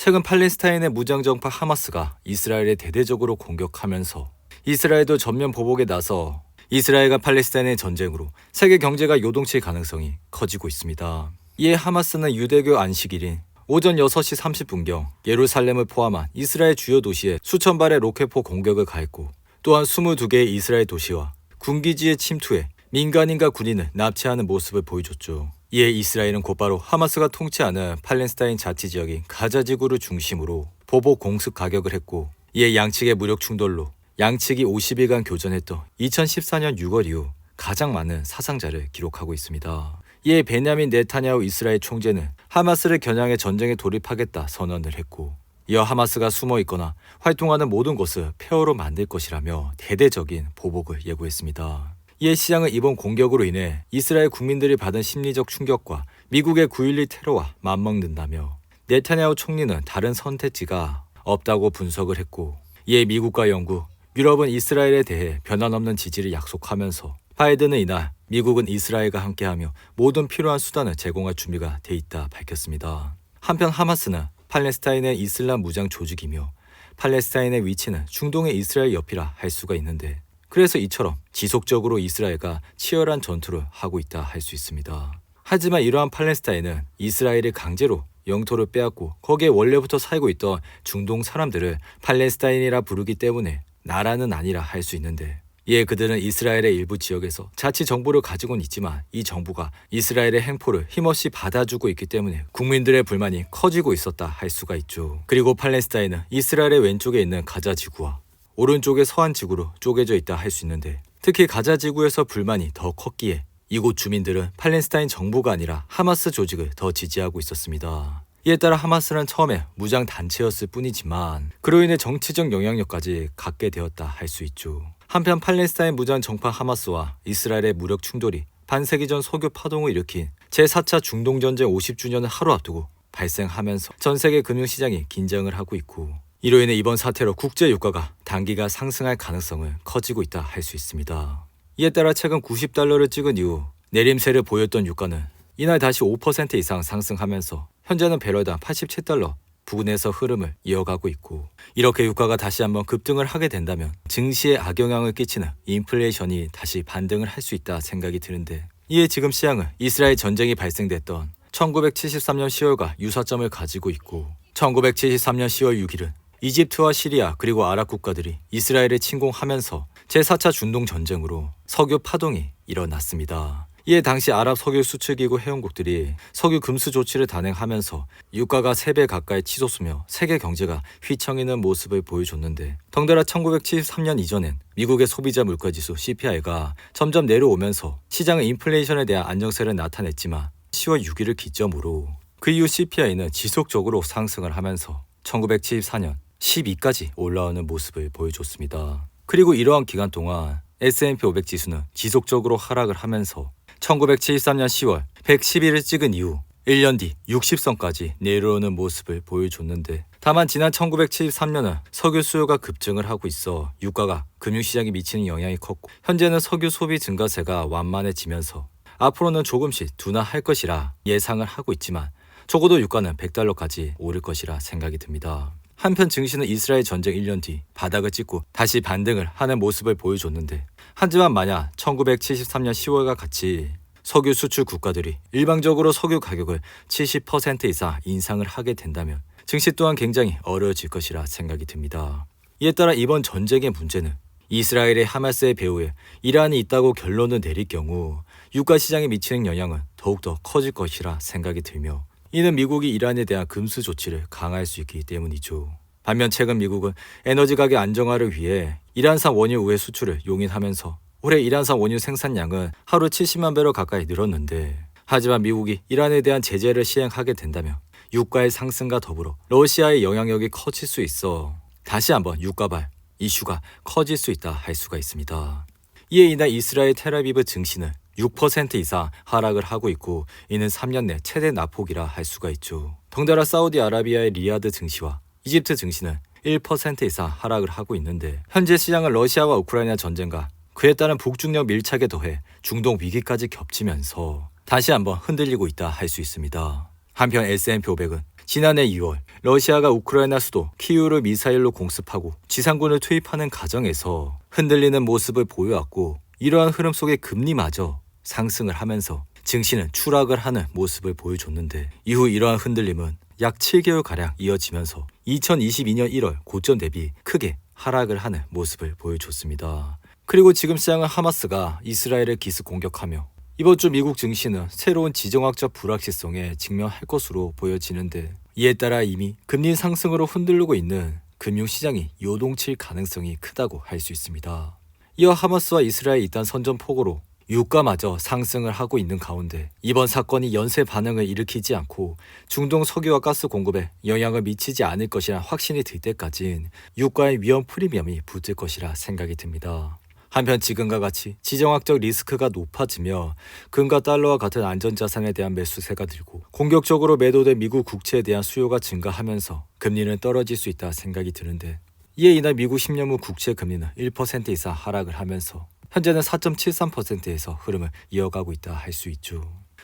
최근 팔레스타인의 무장정파 하마스가 이스라엘을 대대적으로 공격하면서 이스라엘도 전면 보복에 나서 이스라엘과 팔레스타인의 전쟁으로 세계 경제가 요동칠 가능성이 커지고 있습니다. 이에 하마스는 유대교 안식일인 오전 6시 30분경 예루살렘을 포함한 이스라엘 주요 도시에 수천 발의 로켓포 공격을 가했고, 또한 22개의 이스라엘 도시와 군기지에 침투해 민간인과 군인을 납치하는 모습을 보여줬죠. 이에 이스라엘은 곧바로 하마스가 통치하는 팔레스타인 자치지역인 가자지구를 중심으로 보복 공습 가격을 했고, 이에 양측의 무력 충돌로 양측이 50일간 교전했던 2014년 6월 이후 가장 많은 사상자를 기록하고 있습니다. 이에 베냐민 네타냐후 이스라엘 총재는 하마스를 겨냥해 전쟁에 돌입하겠다 선언을 했고, 이어 하마스가 숨어 있거나 활동하는 모든 곳을 폐허로 만들 것이라며 대대적인 보복을 예고했습니다. 이에 시장은 이번 공격으로 인해 이스라엘 국민들이 받은 심리적 충격과 미국의 9.12 테러와 맞먹는다며 네타냐후 총리는 다른 선택지가 없다고 분석을 했고, 이에 미국과 영국, 유럽은 이스라엘에 대해 변함없는 지지를 약속하면서 바이든은 이날 미국은 이스라엘과 함께하며 모든 필요한 수단을 제공할 준비가 돼 있다 밝혔습니다. 한편 하마스는 팔레스타인의 이슬람 무장 조직이며 팔레스타인의 위치는 중동의 이스라엘 옆이라 할 수가 있는데, 그래서 이처럼 지속적으로 이스라엘과 치열한 전투를 하고 있다 할 수 있습니다. 하지만 이러한 팔레스타인은 이스라엘이 강제로 영토를 빼앗고 거기에 원래부터 살고 있던 중동 사람들을 팔레스타인이라 부르기 때문에 나라는 아니라 할 수 있는데, 이에 그들은 이스라엘의 일부 지역에서 자치 정부를 가지고는 있지만 이 정부가 이스라엘의 행포를 힘없이 받아주고 있기 때문에 국민들의 불만이 커지고 있었다 할 수가 있죠. 그리고 팔레스타인은 이스라엘의 왼쪽에 있는 가자 지구와 오른쪽의 서한 지구로 쪼개져 있다 할 수 있는데, 특히 가자 지구에서 불만이 더 컸기에 이곳 주민들은 팔레스타인 정부가 아니라 하마스 조직을 더 지지하고 있었습니다. 이에 따라 하마스는 처음에 무장 단체였을 뿐이지만 그로 인해 정치적 영향력까지 갖게 되었다 할 수 있죠. 한편 팔레스타인 무장 정파 하마스와 이스라엘의 무력 충돌이 반세기 전 석유 파동을 일으킨 제4차 중동전쟁 50주년을 하루 앞두고 발생하면서 전 세계 금융시장이 긴장을 하고 있고, 이로 인해 이번 사태로 국제 유가가 단기간 상승할 가능성을 커지고 있다 할 수 있습니다. 이에 따라 최근 90달러를 찍은 이후 내림세를 보였던 유가는 이날 다시 5% 이상 상승하면서 현재는 배럴당 87달러 부근에서 흐름을 이어가고 있고, 이렇게 유가가 다시 한번 급등을 하게 된다면 증시에 악영향을 끼치는 인플레이션이 다시 반등을 할 수 있다 생각이 드는데, 이에 지금 시장은 이스라엘 전쟁이 발생됐던 1973년 10월과 유사점을 가지고 있고, 1973년 10월 6일은 이집트와 시리아 그리고 아랍 국가들이 이스라엘을 침공하면서 제4차 중동 전쟁으로 석유 파동이 일어났습니다. 이에 당시 아랍 석유 수출기구 회원국들이 석유 금수 조치를 단행하면서 유가가 3배 가까이 치솟으며 세계 경제가 휘청이는 모습을 보여줬는데, 덩달아 1973년 이전엔 미국의 소비자 물가지수 CPI가 점점 내려오면서 시장은 인플레이션에 대한 안정세를 나타냈지만 10월 6일을 기점으로 그 이후 CPI는 지속적으로 상승을 하면서 1974년 12까지 올라오는 모습을 보여줬습니다. 그리고 이러한 기간 동안 S&P 500 지수는 지속적으로 하락을 하면서 1973년 10월 111을 찍은 이후 1년 뒤 60선까지 내려오는 모습을 보여줬는데, 다만 지난 1973년은 석유 수요가 급증을 하고 있어 유가가 금융시장에 미치는 영향이 컸고, 현재는 석유 소비 증가세가 완만해지면서 앞으로는 조금씩 둔화할 것이라 예상을 하고 있지만 적어도 유가는 100달러까지 오를 것이라 생각이 듭니다. 한편 증시는 이스라엘 전쟁 1년 뒤 바닥을 찍고 다시 반등을 하는 모습을 보여줬는데, 하지만 만약 1973년 10월과 같이 석유 수출 국가들이 일방적으로 석유 가격을 70% 이상 인상을 하게 된다면 증시 또한 굉장히 어려워질 것이라 생각이 듭니다. 이에 따라 이번 전쟁의 문제는 이스라엘의 하마스의 배후에 이란이 있다고 결론을 내릴 경우 유가 시장에 미치는 영향은 더욱더 커질 것이라 생각이 들며, 이는 미국이 이란에 대한 금수 조치를 강화할 수 있기 때문이죠. 반면 최근 미국은 에너지 가격 안정화를 위해 이란산 원유 우회 수출을 용인하면서 올해 이란산 원유 생산량은 하루 70만 배럴 가까이 늘었는데, 하지만 미국이 이란에 대한 제재를 시행하게 된다면 유가의 상승과 더불어 러시아의 영향력이 커질 수 있어 다시 한번 유가발 이슈가 커질 수 있다 할 수가 있습니다. 이에 이날 이스라엘 텔아비브 증시는 6% 이상 하락을 하고 있고, 이는 3년 내 최대 낙폭이라 할 수가 있죠. 덩달아 사우디아라비아의 리야드 증시와 이집트 증시는 1% 이상 하락을 하고 있는데, 현재 시장은 러시아와 우크라이나 전쟁과 그에 따른 북중력 밀착에 더해 중동 위기까지 겹치면서 다시 한번 흔들리고 있다 할 수 있습니다. 한편 S&P 500은 지난해 2월 러시아가 우크라이나 수도 키이우를 미사일로 공습하고 지상군을 투입하는 과정에서 흔들리는 모습을 보여왔고, 이러한 흐름 속에 금리마저 상승을 하면서 증시는 추락을 하는 모습을 보여줬는데, 이후 이러한 흔들림은 약 7개월가량 이어지면서 2022년 1월 고점 대비 크게 하락을 하는 모습을 보여줬습니다. 그리고 지금 시장은 하마스가 이스라엘을 기습 공격하며 이번 주 미국 증시는 새로운 지정학적 불확실성에 직면할 것으로 보여지는데, 이에 따라 이미 금리 상승으로 흔들리고 있는 금융시장이 요동칠 가능성이 크다고 할 수 있습니다. 이어 하마스와 이스라엘 이단 선전포고로 유가마저 상승을 하고 있는 가운데, 이번 사건이 연쇄 반응을 일으키지 않고 중동 석유와 가스 공급에 영향을 미치지 않을 것이란 확신이 들 때까진 유가의 위험 프리미엄이 붙을 것이라 생각이 듭니다. 한편 지금과 같이 지정학적 리스크가 높아지며 금과 달러와 같은 안전자산에 대한 매수세가 들고 공격적으로 매도된 미국 국채에 대한 수요가 증가하면서 금리는 떨어질 수 있다 생각이 드는데, 이에 이날 미국 10년물 국채 금리는 1% 이상 하락을 하면서 현재는 4.73%에서 흐름을 이어가고 있다 할 수 있죠.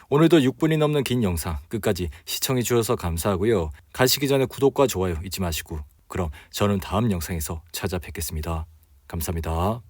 오늘도 6분이 넘는 긴 영상 끝까지 시청해 주셔서 감사하고요. 가시기 전에 구독과 좋아요 잊지 마시고, 그럼 저는 다음 영상에서 찾아뵙겠습니다. 감사합니다.